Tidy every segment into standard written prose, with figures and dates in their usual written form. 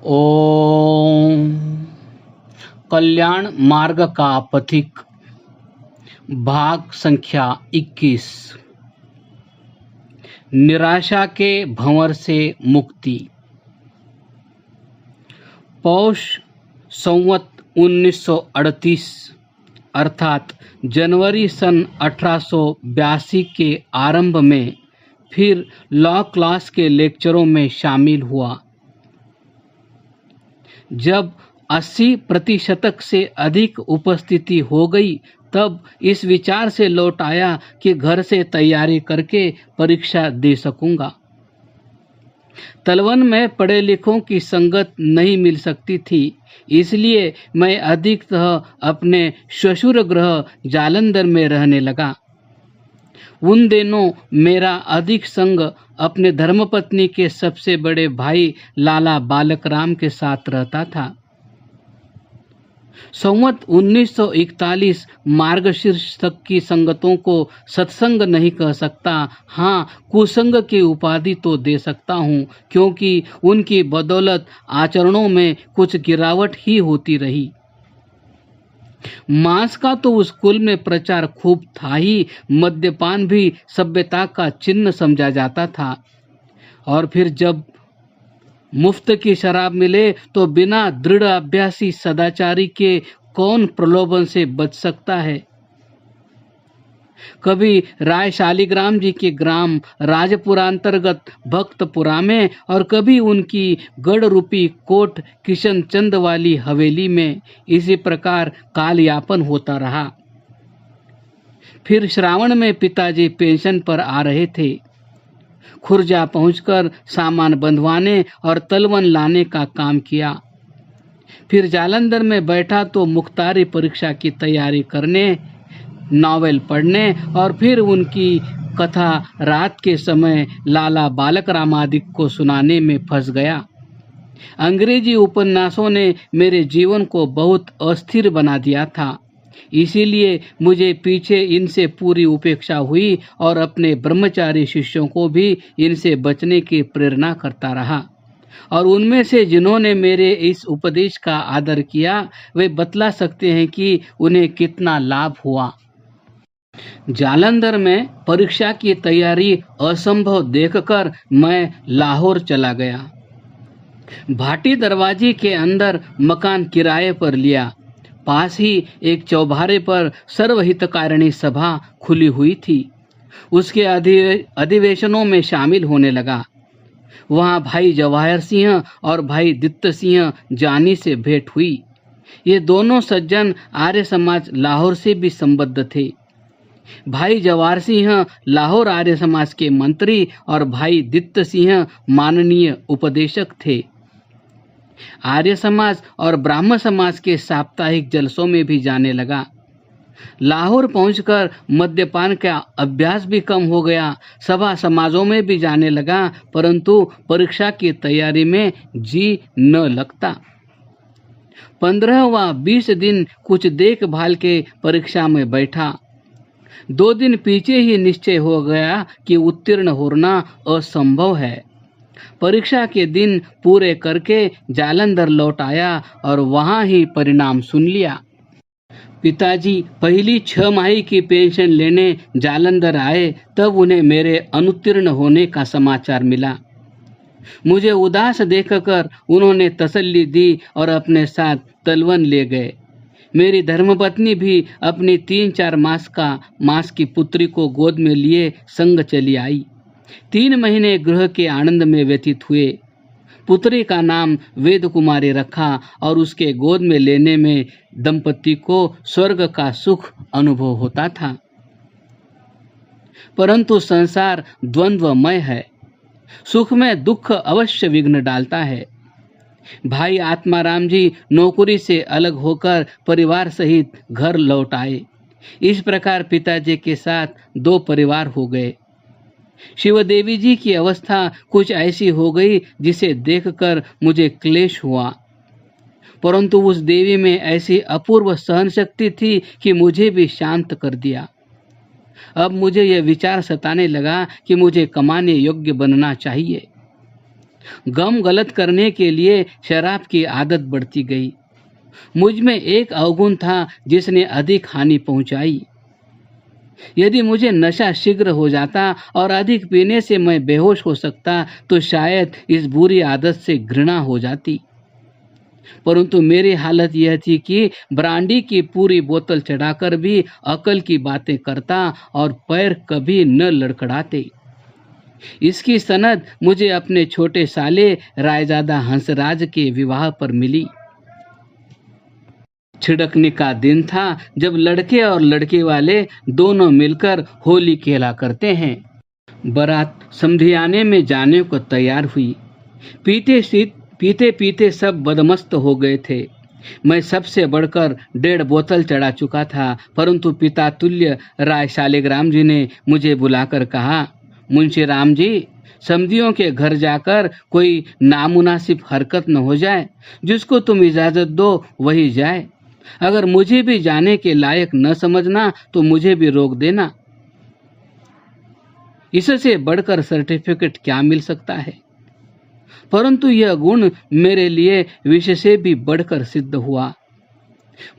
ओम कल्याण मार्ग का पथिक भाग संख्या 21 निराशा के भंवर से मुक्ति। पौष संवत 1938 अर्थात जनवरी सन 1882 के आरंभ में फिर लॉ क्लास के लेक्चरों में शामिल हुआ। जब 80% से अधिक उपस्थिति हो गई तब इस विचार से लौट आया कि घर से तैयारी करके परीक्षा दे सकूंगा। तलवन में पढ़े लिखों की संगत नहीं मिल सकती थी, इसलिए मैं अधिकतः अपने श्वशुर गृह जालंधर में रहने लगा। उन दिनों मेरा अधिक संग अपने धर्मपत्नी के सबसे बड़े भाई लाला बालक राम के साथ रहता था। संवत 1941 मार्गशीर्ष तक की संगतों को सत्संग नहीं कह सकता, हाँ कुसंग की उपाधि तो दे सकता हूँ, क्योंकि उनकी बदौलत आचरणों में कुछ गिरावट ही होती रही। मांस का तो उस कुल में प्रचार खूब था ही, मद्यपान भी सभ्यता का चिन्ह समझा जाता था। और फिर जब मुफ्त की शराब मिले तो बिना दृढ़ अभ्यासी सदाचारी के कौन प्रलोभन से बच सकता है। कभी राय शालिग्राम जी के ग्राम राजपुरांतर्गत भक्तपुरा में और कभी उनकी गढ़ रूपी कोट किशन चंद वाली हवेली में इसी प्रकार कालयापन होता रहा। फिर श्रावण में पिताजी पेंशन पर आ रहे थे। खुर्जा पहुंचकर सामान बंधवाने और तलवन लाने का काम किया। फिर जालंधर में बैठा तो मुख्तारी परीक्षा की तैयारी करने, नॉवेल पढ़ने और फिर उनकी कथा रात के समय लाला बालक राम आदि को सुनाने में फंस गया। अंग्रेजी उपन्यासों ने मेरे जीवन को बहुत अस्थिर बना दिया था, इसीलिए मुझे पीछे इनसे पूरी उपेक्षा हुई और अपने ब्रह्मचारी शिष्यों को भी इनसे बचने की प्रेरणा करता रहा। और उनमें से जिन्होंने मेरे इस उपदेश का आदर किया वे बतला सकते हैं कि उन्हें कितना लाभ हुआ। जालंधर में परीक्षा की तैयारी असंभव देखकर मैं लाहौर चला गया। भाटी दरवाजे के अंदर मकान किराए पर लिया। पास ही एक चौबारे पर सर्वहितकारिणी सभा खुली हुई थी। उसके अधिवेशनों में शामिल होने लगा। वहां भाई जवाहर सिंह और भाई दित्त सिंह जानी से भेंट हुई। ये दोनों सज्जन आर्य समाज लाहौर से भी संबद्ध थे। भाई जवाहर सिंह लाहौर आर्य समाज के मंत्री और भाई दित्त सिंह माननीय उपदेशक थे। आर्य समाज और ब्राह्मण समाज के साप्ताहिक जलसों में भी जाने लगा। लाहौर पहुंचकर मद्यपान का अभ्यास भी कम हो गया। सभा समाजों में भी जाने लगा, परंतु परीक्षा की तैयारी में जी न लगता। 15 व 20 दिन कुछ देखभाल के परीक्षा में बैठा। 2 दिन पीछे ही निश्चय हो गया कि उत्तीर्ण होना असंभव है। परीक्षा के दिन पूरे करके जालंधर लौट आया और वहां ही परिणाम सुन लिया। पिताजी पहली 6 माही की पेंशन लेने जालंधर आए, तब उन्हें मेरे अनुत्तीर्ण होने का समाचार मिला। मुझे उदास देखकर उन्होंने तसल्ली दी और अपने साथ तलवन ले गए। मेरी धर्मपत्नी भी अपनी 3-4 मास की पुत्री को गोद में लिए संग चली आई। 3 महीने गृह के आनंद में व्यतीत हुए। पुत्री का नाम वेद कुमारी रखा और उसके गोद में लेने में दंपति को स्वर्ग का सुख अनुभव होता था। परंतु संसार द्वंद्वमय है। सुख में दुख अवश्य विघ्न डालता है। भाई आत्माराम जी नौकरी से अलग होकर परिवार सहित घर लौट आए। इस प्रकार पिताजी के साथ 2 परिवार हो गए। शिवदेवी जी की अवस्था कुछ ऐसी हो गई जिसे देखकर मुझे क्लेश हुआ, परंतु उस देवी में ऐसी अपूर्व सहन शक्ति थी कि मुझे भी शांत कर दिया। अब मुझे यह विचार सताने लगा कि मुझे कमाने योग्य बनना चाहिए। गम गलत करने के लिए शराब की आदत बढ़ती गई। मुझ में एक अवगुण था जिसने अधिक हानि पहुंचाई। यदि मुझे नशा शीघ्र हो जाता और अधिक पीने से मैं बेहोश हो सकता तो शायद इस बुरी आदत से घृणा हो जाती। परंतु मेरी हालत यह थी कि ब्रांडी की पूरी बोतल चढ़ाकर भी अकल की बातें करता और पैर कभी न लड़खड़ाते। इसकी सनद मुझे अपने छोटे साले रायजादा हंसराज के विवाह पर मिली। छिड़कने का दिन था जब लड़के और लड़के वाले दोनों मिलकर होली खेला करते हैं। बारात समधियाने में जाने को तैयार हुई। पीते पीते सब बदमस्त हो गए थे। मैं सबसे बढ़कर 1.5 बोतल चढ़ा चुका था, परंतु पिता तुल्य राय शालिग्राम जी ने मुझे बुलाकर कहा, मुंशी राम जी, समधियों के घर जाकर कोई नामुनासिब हरकत न हो जाए। जिसको तुम इजाजत दो वही जाए। अगर मुझे भी जाने के लायक न समझना तो मुझे भी रोक देना। इससे बढ़कर सर्टिफिकेट क्या मिल सकता है। परंतु यह गुण मेरे लिए विषय से भी बढ़कर सिद्ध हुआ।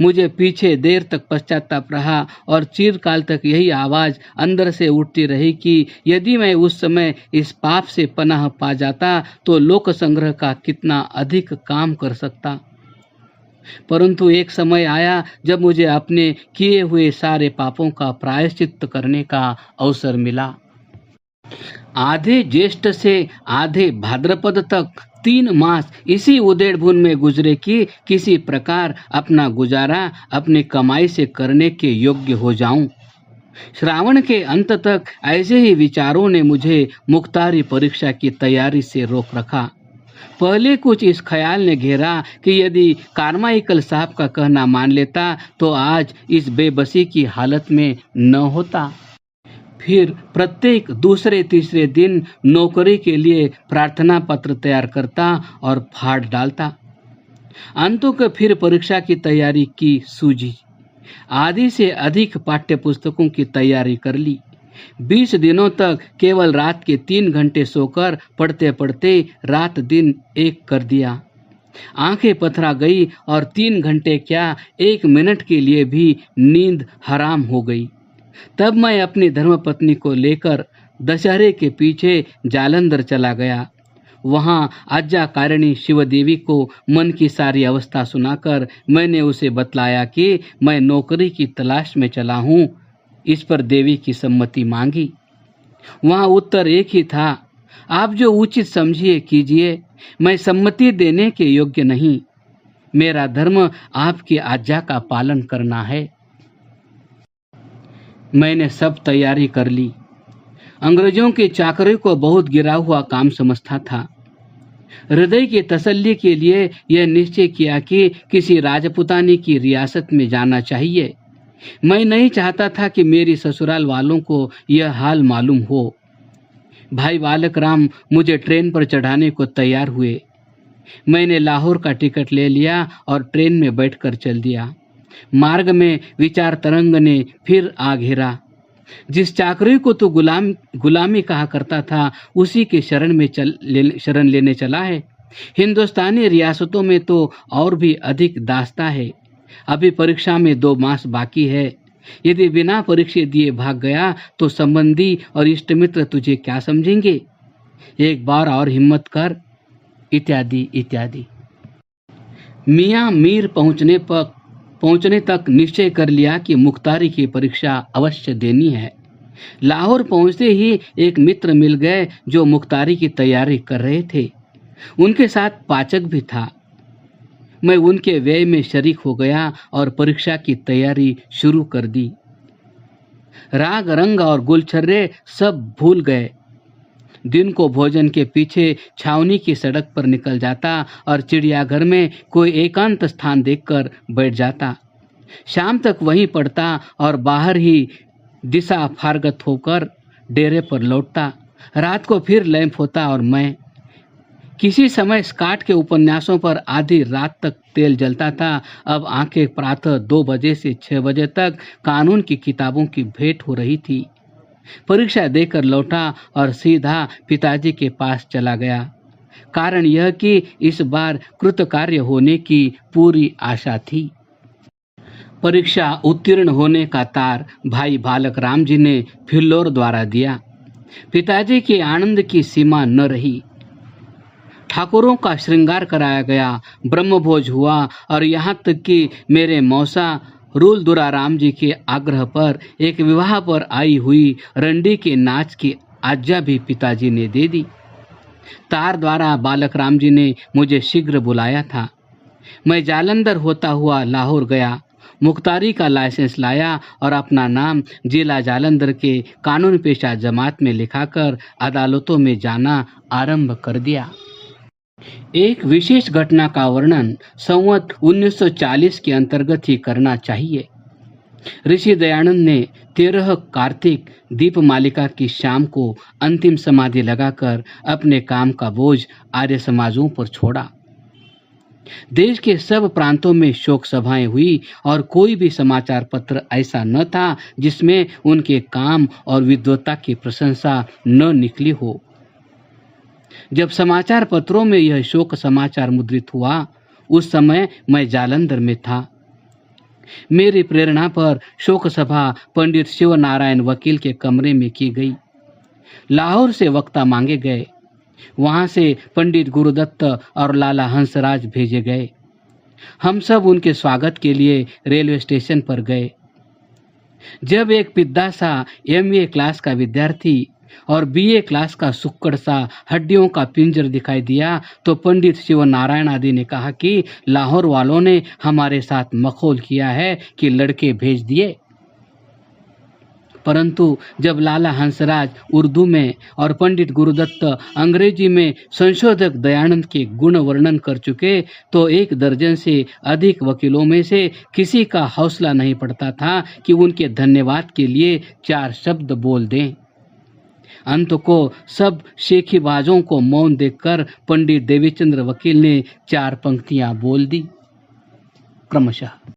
मुझे पीछे देर तक पश्चाताप रहा और चिरकाल तक यही आवाज अंदर से उठती रही कि यदि मैं उस समय इस पाप से पनाह पा जाता तो लोक संग्रह का कितना अधिक काम कर सकता। परंतु एक समय आया जब मुझे अपने किए हुए सारे पापों का प्रायश्चित्त करने का अवसर मिला। आधे ज्येष्ठ से आधे भाद्रपद तक 3 मास इसी उधेड़-बुन में गुजरे कि किसी प्रकार अपना गुजारा अपनी कमाई से करने के योग्य हो जाऊं। श्रावण के अंत तक ऐसे ही विचारों ने मुझे मुख्तारी परीक्षा की तैयारी से रोक रखा। पहले कुछ इस ख्याल ने घेरा कि यदि कारमाइकल साहब का कहना मान लेता तो आज इस बेबसी की हालत में न होता। फिर प्रत्येक दूसरे तीसरे दिन नौकरी के लिए प्रार्थना पत्र तैयार करता और फाड़ डालता। अंतों को फिर परीक्षा की तैयारी की सूझी। आधी से अधिक पाठ्य पुस्तकों की तैयारी कर ली। 20 दिनों तक केवल रात के 3 घंटे सोकर पढ़ते पढ़ते रात दिन एक कर दिया। आंखें पथरा गई और 3 घंटे क्या 1 मिनट के लिए भी नींद हराम हो गई। तब मैं अपनी धर्मपत्नी को लेकर दशहरे के पीछे जालंधर चला गया। वहां आज्ञाकारिणी शिवदेवी को मन की सारी अवस्था सुनाकर मैंने उसे बतलाया कि मैं नौकरी की तलाश में चला हूं। इस पर देवी की सम्मति मांगी। वहां उत्तर एक ही था, आप जो उचित समझिए कीजिए, मैं सम्मति देने के योग्य नहीं। मेरा धर्म आपकी आज्ञा का पालन करना है। मैंने सब तैयारी कर ली। अंग्रेजों के चाकरी को बहुत गिरा हुआ काम समझता था। हृदय की तसल्ली के लिए यह निश्चय किया कि किसी राजपुतानी की रियासत में जाना चाहिए। मैं नहीं चाहता था कि मेरी ससुराल वालों को यह हाल मालूम हो। भाई बालक राम मुझे ट्रेन पर चढ़ाने को तैयार हुए। मैंने लाहौर का टिकट ले लिया और ट्रेन में बैठकर चल दिया। मार्ग में विचार तरंग ने फिर आ घेरा। जिस चाकरी को तू गुलामी कहा करता था उसी के शरण लेने चला है। हिंदुस्तानी रियासतों में तो और भी अधिक दास्ता है। अभी परीक्षा में 2 मास बाकी है। यदि बिना परीक्षा दिए भाग गया तो संबंधी और इष्ट मित्र तुझे क्या समझेंगे। एक बार और हिम्मत कर, इत्यादि इत्यादि। मियाँ मीर पहुंचने तक निश्चय कर लिया कि मुख्तारी की परीक्षा अवश्य देनी है। लाहौर पहुंचते ही एक मित्र मिल गए जो मुख्तारी की तैयारी कर रहे थे। उनके साथ पाचक भी था। मैं उनके व्यय में शरीक हो गया और परीक्षा की तैयारी शुरू कर दी। राग रंग और गुलछर्रे सब भूल गए। दिन को भोजन के पीछे छावनी की सड़क पर निकल जाता और चिड़ियाघर में कोई एकांत स्थान देखकर बैठ जाता। शाम तक वहीं पढ़ता और बाहर ही दिशा फारगत होकर डेरे पर लौटता। रात को फिर लैंप होता और मैं किसी समय स्कॉट के उपन्यासों पर आधी रात तक तेल जलता था। अब आंखें प्रातः 2 बजे से 6 बजे तक कानून की किताबों की भेंट हो रही थी। परीक्षा देकर लौटा और सीधा पिताजी के पास चला गया। कारण यह कि इस बार कृतकार्य होने की पूरी आशा थी। परीक्षा उत्तीर्ण होने का तार भाई बालक राम जी ने फिल्लौर द्वारा दिया। पिताजी के आनंद की सीमा न रही। ठाकुरों का श्रृंगार कराया गया, ब्रह्मभोज हुआ और यहाँ तक कि मेरे मौसा रूल दुराराम जी के आग्रह पर एक विवाह पर आई हुई रंडी के नाच की आज्ञा भी पिताजी ने दे दी। तार द्वारा बालक राम जी ने मुझे शीघ्र बुलाया था। मैं जालंधर होता हुआ लाहौर गया, मुख्तारी का लाइसेंस लाया और अपना नाम जिला जालंधर के कानून पेशा जमात में लिखाकर अदालतों में जाना आरंभ कर दिया। एक विशेष घटना का वर्णन संवत 1940 के अंतर्गत ही करना चाहिए। ऋषि दयानंद ने 13 कार्तिक दीपमालिका की शाम को अंतिम समाधि लगाकर अपने काम का बोझ आर्य समाजों पर छोड़ा। देश के सब प्रांतों में शोक सभाएं हुई और कोई भी समाचार पत्र ऐसा न था जिसमें उनके काम और विद्वत्ता की प्रशंसा न निकली हो। जब समाचार पत्रों में यह शोक समाचार मुद्रित हुआ, उस समय मैं जालंधर में था। मेरी प्रेरणा पर शोक सभा पंडित शिव नारायण वकील के कमरे में की गई। लाहौर से वक्ता मांगे गए। वहां से पंडित गुरुदत्त और लाला हंसराज भेजे गए। हम सब उनके स्वागत के लिए रेलवे स्टेशन पर गए। जब एक पिद्दा सा MA क्लास का विद्यार्थी और BA क्लास का सुक्कड़ सा हड्डियों का पिंजर दिखाई दिया तो पंडित शिव नारायण आदि ने कहा कि लाहौर वालों ने हमारे साथ मखौल किया है कि लड़के भेज दिए। परंतु जब लाला हंसराज उर्दू में और पंडित गुरुदत्त अंग्रेजी में संशोधक दयानंद के गुण वर्णन कर चुके तो 1 दर्जन से अधिक वकीलों में से किसी का हौसला नहीं पड़ता था कि उनके धन्यवाद के लिए 4 शब्द बोल दें। अंत को सब शेखीबाजों को मौन देखकर पंडित देवीचंद्र वकील ने 4 पंक्तियां बोल दी। क्रमशः